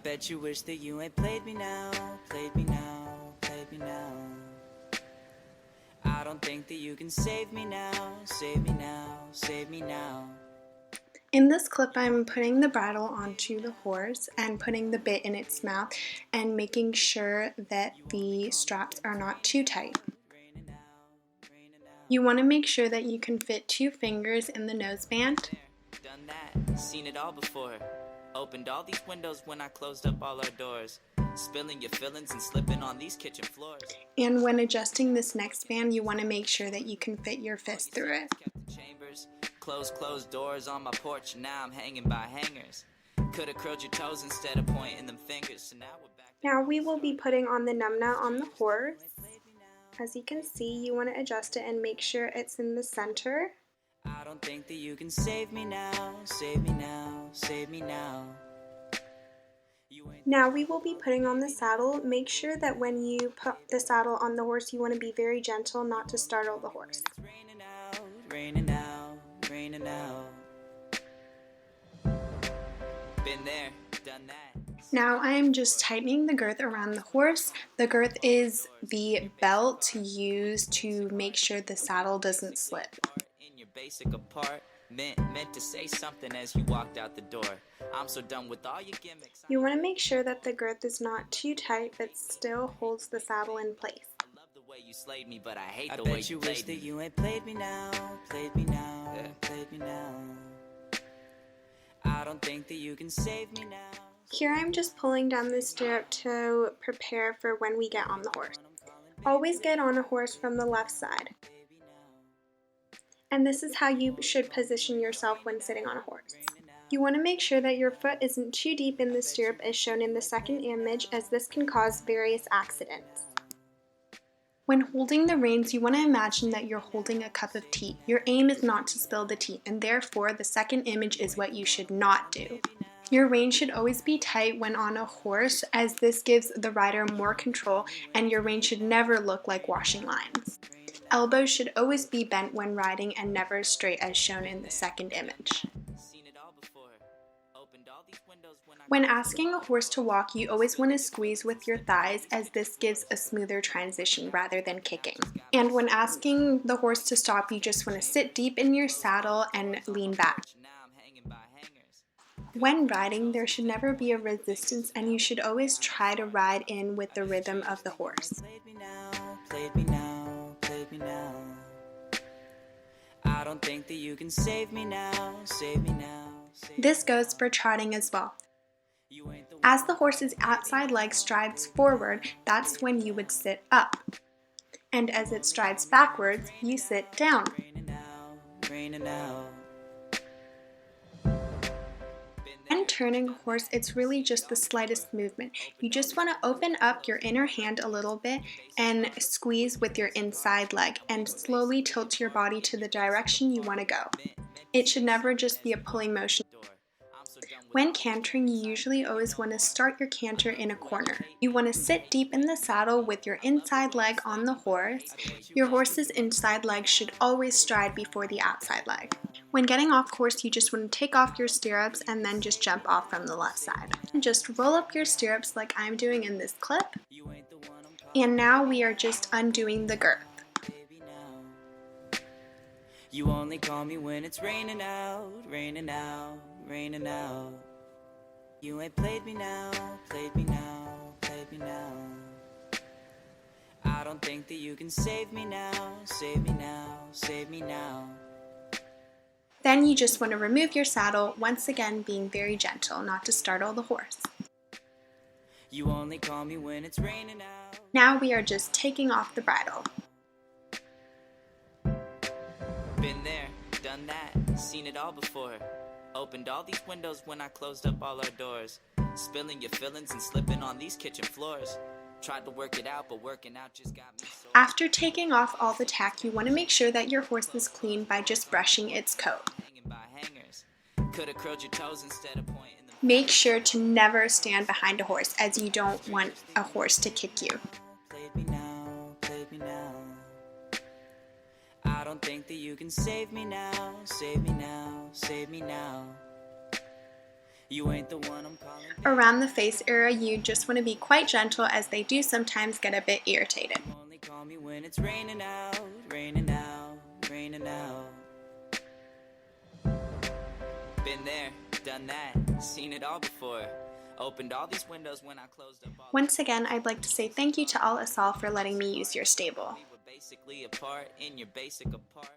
bet you wish that you ain't played me now, played me now, played me now. I don't think that you can save me now, save me now, save me now. In this clip, I'm putting the bridle onto the horse and putting the bit in its mouth and making sure that the straps are not too tight. You want to make sure that you can fit 2 fingers in the noseband. Done that, seen it all before. Opened all these windows when I closed up all our doors. Spilling your fillings and slipping on these kitchen floors. And when adjusting this next band, you want to make sure that you can fit your fist through it. Kept the chambers, closed doors on my porch, and now I'm hanging by hangers. Could've curled your toes instead of pointing them fingers, so now we're back. Now we will be putting on the numnah on the horse. As you can see, you want to adjust it and make sure it's in the center. I don't think that you can save me now, save me now, save me now. Now we will be putting on the saddle. Make sure that when you put the saddle on the horse, you want to be very gentle not to startle the horse. It's raining out, raining out, raining out. Been there, done that. Now I am just tightening the girth around the horse. The girth is the belt used to make sure the saddle doesn't slip. In your basic apartment, meant to say something as you walked out the door. I'm so done with all your gimmicks. You want to make sure that the girth is not too tight but still holds the saddle in place. I love the way you slayed me, but I hate the way you wish that you ain't played me now, played me now, played me now. I don't think that you can save me now. Here I'm just pulling down the stirrup to prepare for when we get on the horse. Always get on a horse from the left side. And this is how you should position yourself when sitting on a horse. You want to make sure that your foot isn't too deep in the stirrup as shown in the second image, as this can cause various accidents. When holding the reins, you want to imagine that you're holding a cup of tea. Your aim is not to spill the tea, and therefore the second image is what you should not do. Your rein should always be tight when on a horse, as this gives the rider more control, and your rein should never look like washing lines. Elbows should always be bent when riding and never straight as shown in the second image. When asking a horse to walk, you always want to squeeze with your thighs, as this gives a smoother transition rather than kicking. And when asking the horse to stop, you just want to sit deep in your saddle and lean back. When riding, there should never be a resistance, and you should always try to ride in with the rhythm of the horse. I don't think that you can save me now, save me now. This goes for trotting as well. As the horse's outside leg strides forward, that's when you would sit up. And as it strides backwards, you sit down. When turning a horse, it's really just the slightest movement. You just want to open up your inner hand a little bit and squeeze with your inside leg and slowly tilt your body to the direction you want to go. It should never just be a pulling motion. When cantering, you usually always want to start your canter in a corner. You want to sit deep in the saddle with your inside leg on the horse. Your horse's inside leg should always stride before the outside leg. When getting off horse, you just want to take off your stirrups and then just jump off from the left side. Just roll up your stirrups like I'm doing in this clip. And now we are just undoing the girth. You only call me when it's raining out, raining out, raining out. You ain't played me now, played me now, played me now. I don't think that you can save me now, save me now, save me now. Then you just want to remove your saddle, once again being very gentle, not to startle the horse. You only call me when it's raining out. Now we are just taking off the bridle. Been there, done that, seen it all before. Opened all these windows when I closed up all our doors. Spilling your fillings and slipping on these kitchen floors. Tried to work it out, but working out just got me so... After taking off all the tack, you want to make sure that your horse is clean by just brushing its coat. Hanging by hangers. Coulda curled your toes instead of pointing them. Make sure to never stand behind a horse, as you don't want a horse to kick you. Played me now, played me now. I don't think that you can save me now, save me now, save me now. You ain't the one I'm calling. Around the face area, you just want to be quite gentle as they do sometimes get a bit irritated. Only call me when it's raining out, raining out, raining out. Been there, done that, seen it all before. Opened all these windows when I closed up all. Once again, I'd like to say thank you to Al Asal for letting me use your stable. We were basically apart in your basic apart.